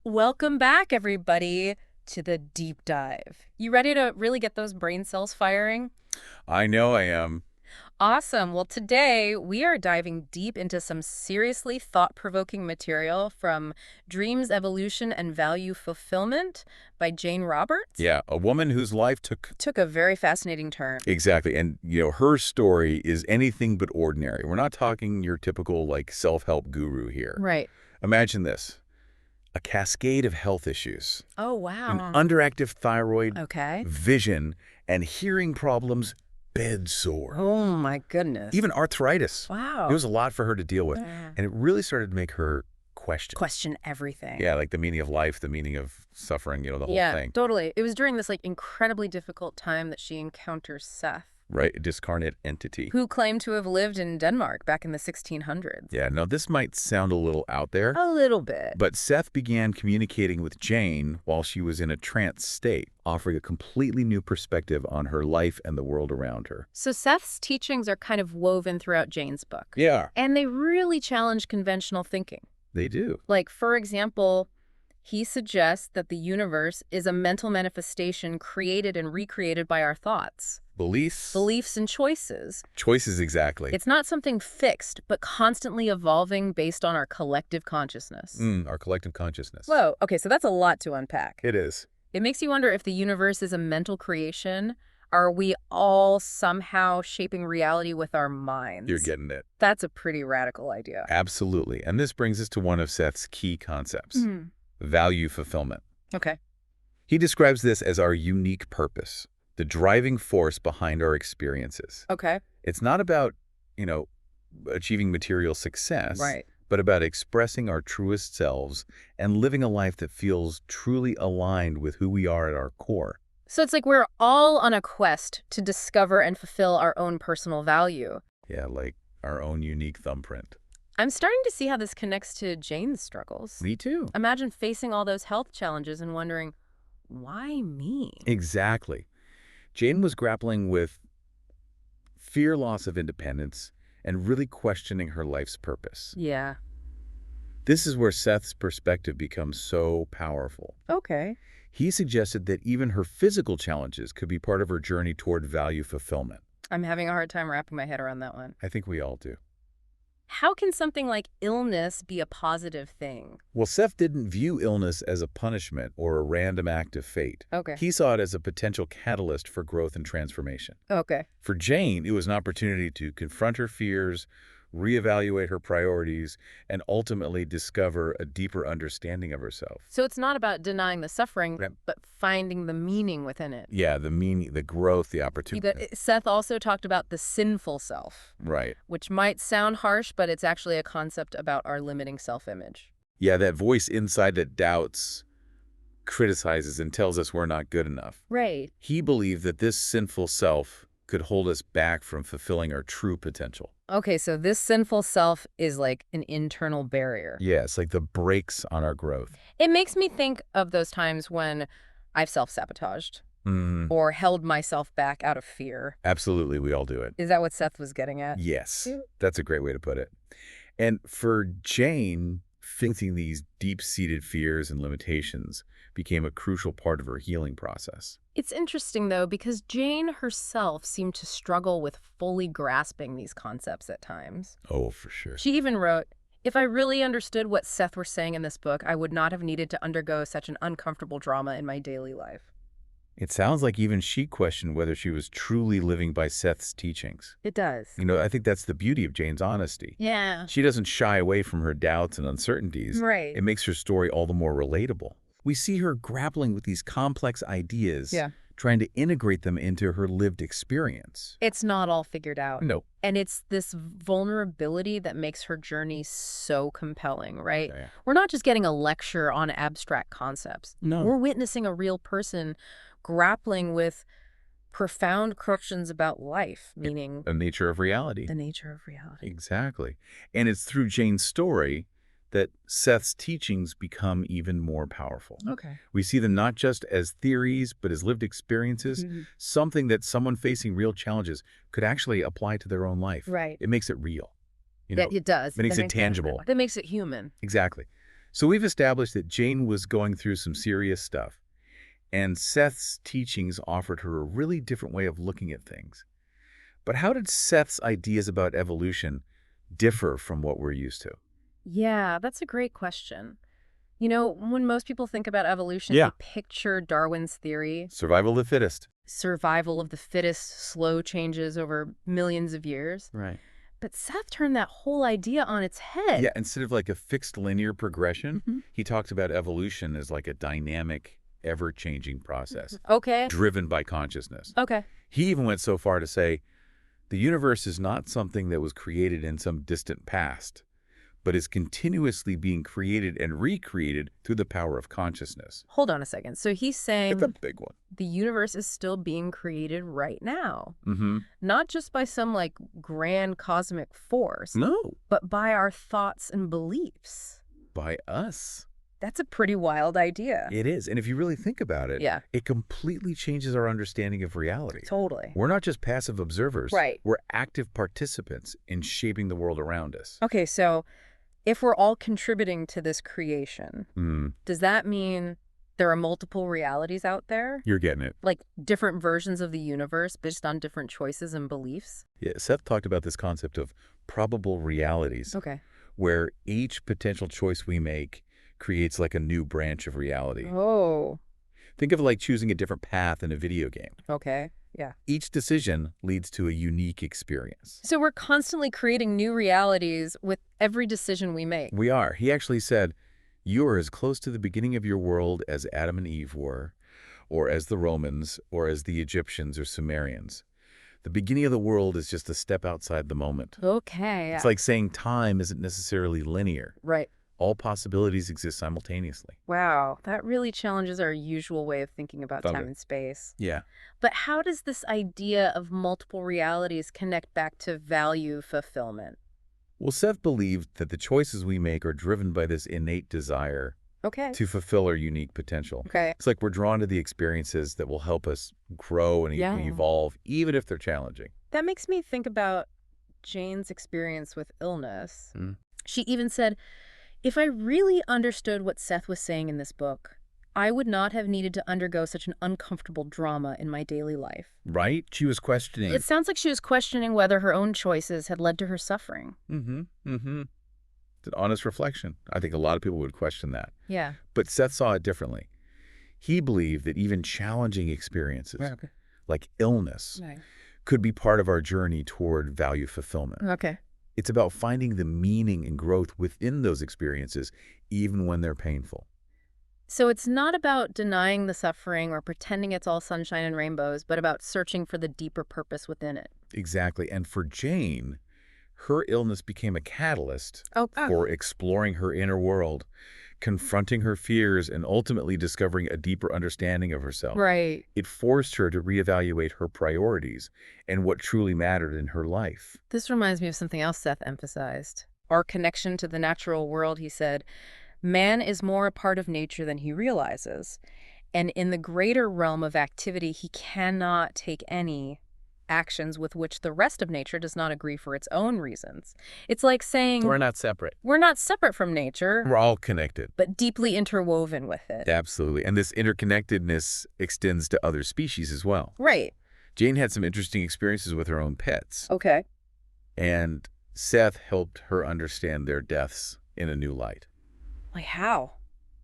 Welcome back, everybody, to the deep dive. You ready to really get those brain cells firing? I know I am. Awesome. Well, today we are diving deep into some seriously thought-provoking material from Dreams, Evolution, and Value Fulfillment by Jane Roberts. Yeah, a woman whose life took... Took a very fascinating turn. Exactly. And, her story is anything but ordinary. We're not talking your typical, self-help guru here. Right. Imagine this. A cascade of health issues. Oh, An wow. underactive thyroid, Okay. vision, and hearing problems, bed sore. Oh, my goodness. Even arthritis. Wow. It was a lot for her to deal with. Yeah. And it really started to make her question Everything. Yeah, like the meaning of life, the meaning of suffering, the whole Yeah, thing. totally. It was during this incredibly difficult time that she encounters Seth, Right? A discarnate entity. who claimed to have lived in Denmark back in the 1600s. Yeah, now this might sound a little out there, A little bit. but Seth began communicating with Jane while she was in a trance state, offering a completely new perspective on her life and the world around her. So Seth's teachings are kind of woven throughout Jane's book. Yeah, And they really challenge conventional thinking. they do. Like, for example, he suggests that the universe is a mental manifestation created and recreated by our thoughts, beliefs and choices. Choices, exactly. It's not something fixed, but constantly evolving based on our collective consciousness. Our collective consciousness. Whoa, okay, so that's a lot to unpack. It is. It makes you wonder if the universe is a mental creation. Are we all somehow shaping reality with our minds? You're getting it. That's a pretty radical idea. Absolutely. And this brings us to one of Seth's key concepts, value fulfillment. Okay. He describes this as our unique purpose, the driving force behind our experiences. Okay. It's not about, achieving material success, Right. but about expressing our truest selves and living a life that feels truly aligned with who we are at our core. So it's like we're all on a quest to discover and fulfill our own personal value. Yeah, like our own unique thumbprint. I'm starting to see how this connects to Jane's struggles. Me too. Imagine facing all those health challenges and wondering, why me? Exactly. Jane was grappling with fear, loss of independence, and really questioning her life's purpose. Yeah. This is where Seth's perspective becomes so powerful. Okay. He suggested that even her physical challenges could be part of her journey toward value fulfillment. I'm having a hard time wrapping my head around that one. I think we all do. How can something like illness be a positive thing? Well, Seth didn't view illness as a punishment or a random act of fate. Okay. He saw it as a potential catalyst for growth and transformation. Okay. For Jane, it was an opportunity to confront her fears, reevaluate her priorities, and ultimately discover a deeper understanding of herself. So it's not about denying the suffering, Yep. but finding the meaning within it. Yeah, the meaning, the growth, the opportunity. Seth also talked about the sinful self, Right. which might sound harsh, but it's actually a concept about our limiting self-image. Yeah, that voice inside that doubts, criticizes, and tells us we're not good enough. Right. He believed that this sinful self could hold us back from fulfilling our true potential. Okay, so this sinful self is like an internal barrier. Yeah, it's like the brakes on our growth. It makes me think of those times when I've self-sabotaged or held myself back out of fear. Absolutely, we all do it. Is that what Seth was getting at? Yes, that's a great way to put it. And for Jane, facing these deep-seated fears and limitations became a crucial part of her healing process. It's interesting, though, because Jane herself seemed to struggle with fully grasping these concepts at times. Oh, for sure. She even wrote, "If I really understood what Seth were saying in this book, I would not have needed to undergo such an uncomfortable drama in my daily life." It sounds like even she questioned whether she was truly living by Seth's teachings. It does. I think that's the beauty of Jane's honesty. Yeah. She doesn't shy away from her doubts and uncertainties. Right. It makes her story all the more relatable. We see her grappling with these complex ideas, trying to integrate them into her lived experience. It's not all figured out. No. And it's this vulnerability that makes her journey so compelling, right? Yeah. We're not just getting a lecture on abstract concepts. No. We're witnessing a real person grappling with profound questions about life, meaning The nature of reality. the nature of reality. Exactly. And it's through Jane's story that Seth's teachings become even more powerful. Okay. We see them not just as theories, but as lived experiences, something that someone facing real challenges could actually apply to their own life. Right. It makes it real. It does. It makes That it tangible. That makes it human. Exactly. So we've established that Jane was going through some serious stuff, and Seth's teachings offered her a really different way of looking at things. But how did Seth's ideas about evolution differ from what we're used to? Yeah, that's a great question. You know, when most people think about evolution, they Yeah. picture Darwin's theory, Survival of the fittest. survival of the fittest, slow changes over millions of years. Right. But Seth turned that whole idea on its head. Yeah, instead of like a fixed linear progression, Mhm. he talked about evolution as like a dynamic, ever-changing process Okay. driven by consciousness. Okay. He even went so far to say, the universe is not something that was created in some distant past, but is continuously being created and recreated through the power of consciousness. Hold on a second. So he's It's saying a big one. the universe is still being created right now, Mm-hmm. not just by some like grand cosmic force, No, but by our thoughts and beliefs. by us. That's a pretty wild idea. It is. And if you really think about it, Yeah, it completely changes our understanding of reality. totally. We're not just passive observers. Right. We're active participants in shaping the world around us. Okay, so if we're all contributing to this creation, Mm, does that mean there are multiple realities out there? you're getting it. Like different versions of the universe based on different choices and beliefs? Yeah, Seth talked about this concept of probable realities, Okay. where each potential choice we make creates like a new branch of reality. Oh, Think of it like choosing a different path in a video game. okay. Yeah. Each decision leads to a unique experience. So we're constantly creating new realities with every decision we make. We are. He actually said, you are as close to the beginning of your world as Adam and Eve were, or as the Romans, or as the Egyptians or Sumerians. The beginning of the world is just a step outside the moment. Okay. It's like saying time isn't necessarily linear. Right. All possibilities exist simultaneously. Wow, that really challenges our usual way of thinking about Okay. time and space. Yeah. But how does this idea of multiple realities connect back to value fulfillment? Well, Seth believed that the choices we make are driven by this innate desire Okay. to fulfill our unique potential. Okay. It's like we're drawn to the experiences that will help us grow and Yeah. evolve, even if they're challenging. That makes me think about Jane's experience with illness. Mm. She even said, if I really understood what Seth was saying in this book, I would not have needed to undergo such an uncomfortable drama in my daily life. Right? She was questioning. It sounds like she was questioning whether her own choices had led to her suffering. Mm-hmm. Mm-hmm. It's an honest reflection. I think a lot of people would question that. Yeah. But Seth saw it differently. He believed that even challenging experiences, like illness, Right. could be part of our journey toward value fulfillment. Okay. It's about finding the meaning and growth within those experiences, even when they're painful. So it's not about denying the suffering or pretending it's all sunshine and rainbows, but about searching for the deeper purpose within it. Exactly. And for Jane, her illness became a catalyst Oh, for exploring her inner world, confronting her fears, and ultimately discovering a deeper understanding of herself. right. It forced her to reevaluate her priorities and what truly mattered in her life. This reminds me of something else Seth emphasized. Our connection to the natural world, he said. Man is more a part of nature than he realizes. And in the greater realm of activity, he cannot take any actions with which the rest of nature does not agree for its own reasons. It's like saying We're not separate. we're not separate from nature, We're all connected. but deeply interwoven with it. Absolutely. And this interconnectedness extends to other species as well. Right. Jane had some interesting experiences with her own pets, Okay. and Seth helped her understand their deaths in a new light. Like how?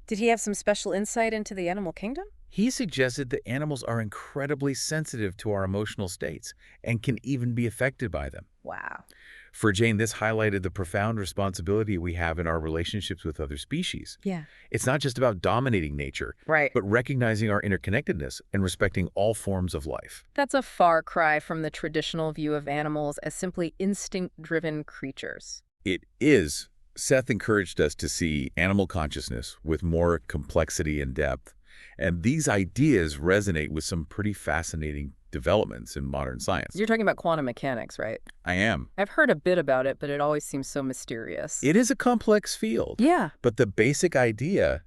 Did he have some special insight into the animal kingdom? He suggested that animals are incredibly sensitive to our emotional states and can even be affected by them. Wow. For Jane, this highlighted the profound responsibility we have in our relationships with other species. Yeah. It's not just about dominating nature, Right. but recognizing our interconnectedness and respecting all forms of life. That's a far cry from the traditional view of animals as simply instinct-driven creatures. It is. Seth encouraged us to see animal consciousness with more complexity and depth. And these ideas resonate with some pretty fascinating developments in modern science. You're talking about quantum mechanics, right? I am. I've heard a bit about it, but it always seems so mysterious. It is a complex field, Yeah. but the basic idea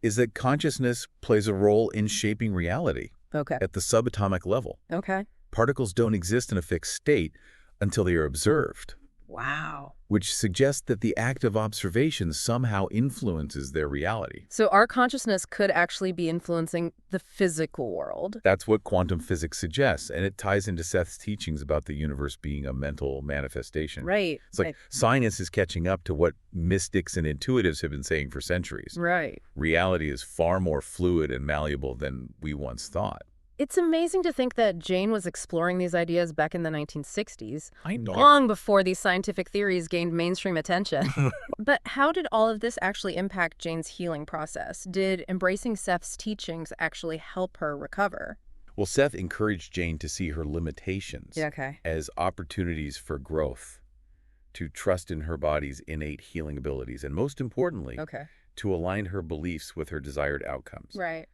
is that consciousness plays a role in shaping reality Okay. at the subatomic level. Okay. Particles don't exist in a fixed state until they are observed. Wow. which suggests that the act of observation somehow influences their reality. So our consciousness could actually be influencing the physical world. That's what quantum physics suggests, and it ties into Seth's teachings about the universe being a mental manifestation. Right. It's like science is catching up to what mystics and intuitives have been saying for centuries. Right. Reality is far more fluid and malleable than we once thought. It's amazing to think that Jane was exploring these ideas back in the 1960s, I know. long before these scientific theories gained mainstream attention. But how did all of this actually impact Jane's healing process? Did embracing Seth's teachings actually help her recover? Well, Seth encouraged Jane to see her limitations Yeah, okay. as opportunities for growth, to trust in her body's innate healing abilities, and most importantly, Okay. to align her beliefs with her desired outcomes. Right.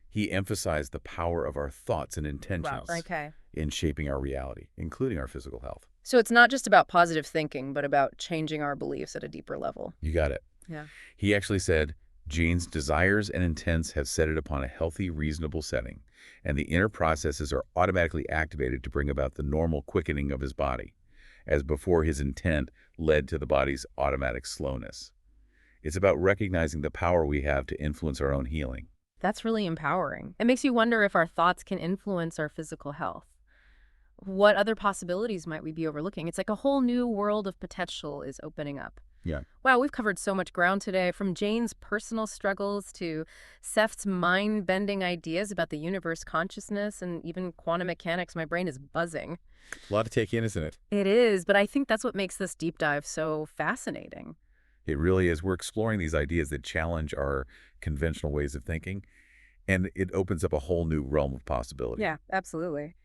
He emphasized the power of our thoughts and intentions Okay. in shaping our reality, including our physical health. So it's not just about positive thinking, but about changing our beliefs at a deeper level. You got it. Yeah. He actually said, Jane's desires and intents have set it upon a healthy, reasonable setting, and the inner processes are automatically activated to bring about the normal quickening of his body, as before his intent led to the body's automatic slowness. It's about recognizing the power we have to influence our own healing. That's really empowering. It makes you wonder if our thoughts can influence our physical health. What other possibilities might we be overlooking? It's like a whole new world of potential is opening up. Yeah. Wow, we've covered so much ground today, from Jane's personal struggles to Seth's mind-bending ideas about the universe consciousness and even quantum mechanics. My brain is buzzing. A lot to take in, isn't it? It is, but I think that's what makes this deep dive so fascinating. It really is. We're exploring these ideas that challenge our conventional ways of thinking, and it opens up a whole new realm of possibility. Yeah, absolutely.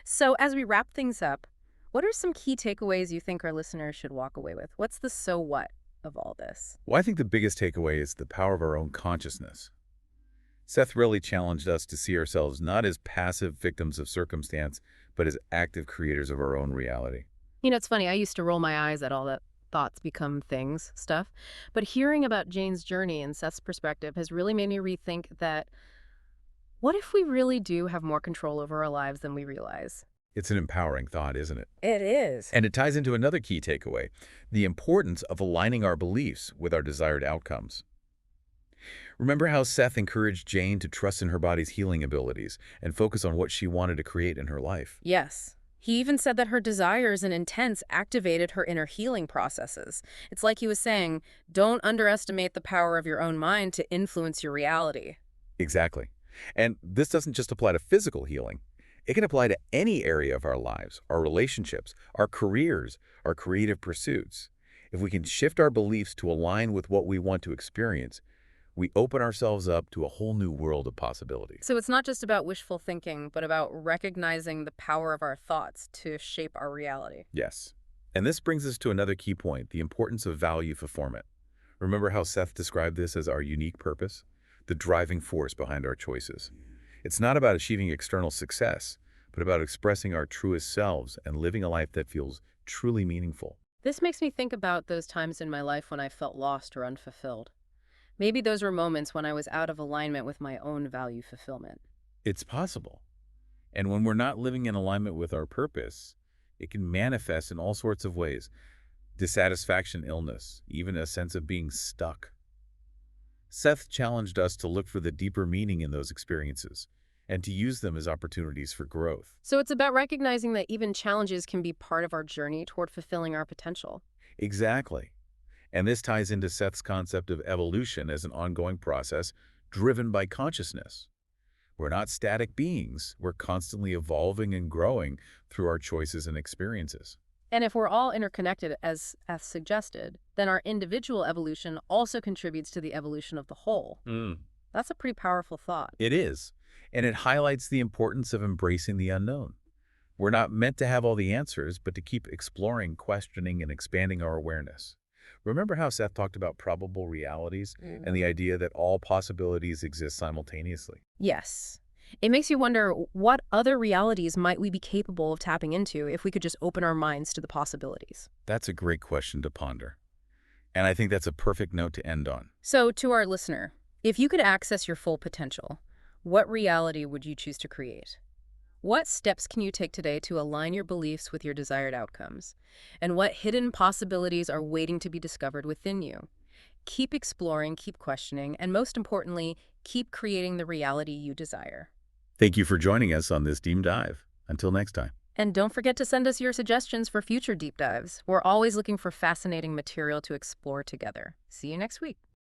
So as we wrap things up, what are some key takeaways you think our listeners should walk away with? What's the so what of all this? Well, I think the biggest takeaway is the power of our own consciousness. Seth really challenged us to see ourselves not as passive victims of circumstance, but as active creators of our own reality. You know, it's funny, I used to roll my eyes at all that thoughts become things stuff, but hearing about Jane's journey and Seth's perspective has really made me rethink that what if we really do have more control over our lives than we realize? It's an empowering thought, isn't it? It is. And it ties into another key takeaway, the importance of aligning our beliefs with our desired outcomes. Remember how Seth encouraged Jane to trust in her body's healing abilities and focus on what she wanted to create in her life? Yes. He even said that her desires and intents activated her inner healing processes. It's like he was saying, don't underestimate the power of your own mind to influence your reality. Exactly. And this doesn't just apply to physical healing. It can apply to any area of our lives, our relationships, our careers, our creative pursuits. If we can shift our beliefs to align with what we want to experience, we open ourselves up to a whole new world of possibilities. So it's not just about wishful thinking, but about recognizing the power of our thoughts to shape our reality. Yes. And this brings us to another key point, the importance of value fulfillment. Remember how Seth described this as our unique purpose? The driving force behind our choices. It's not about achieving external success, but about expressing our truest selves and living a life that feels truly meaningful. This makes me think about those times in my life when I felt lost or unfulfilled. Maybe those were moments when I was out of alignment with my own value fulfillment. It's possible. And when we're not living in alignment with our purpose, it can manifest in all sorts of ways. Dissatisfaction, illness, even a sense of being stuck. Seth challenged us to look for the deeper meaning in those experiences and to use them as opportunities for growth. So it's about recognizing that even challenges can be part of our journey toward fulfilling our potential. Exactly. And this ties into Seth's concept of evolution as an ongoing process driven by consciousness. We're not static beings. We're constantly evolving and growing through our choices and experiences. And if we're all interconnected, as suggested, then our individual evolution also contributes to the evolution of the whole. That's a pretty powerful thought. It is. And it highlights the importance of embracing the unknown. We're not meant to have all the answers, but to keep exploring, questioning, and expanding our awareness. Remember how Seth talked about probable realities and the idea that all possibilities exist simultaneously? Yes. It makes you wonder, what other realities might we be capable of tapping into if we could just open our minds to the possibilities? That's a great question to ponder. And I think that's a perfect note to end on. So, to our listener, if you could access your full potential, what reality would you choose to create? What steps can you take today to align your beliefs with your desired outcomes? And what hidden possibilities are waiting to be discovered within you? Keep exploring, keep questioning, and most importantly, keep creating the reality you desire. Thank you for joining us on this deep dive. Until next time. And don't forget to send us your suggestions for future deep dives. We're always looking for fascinating material to explore together. See you next week.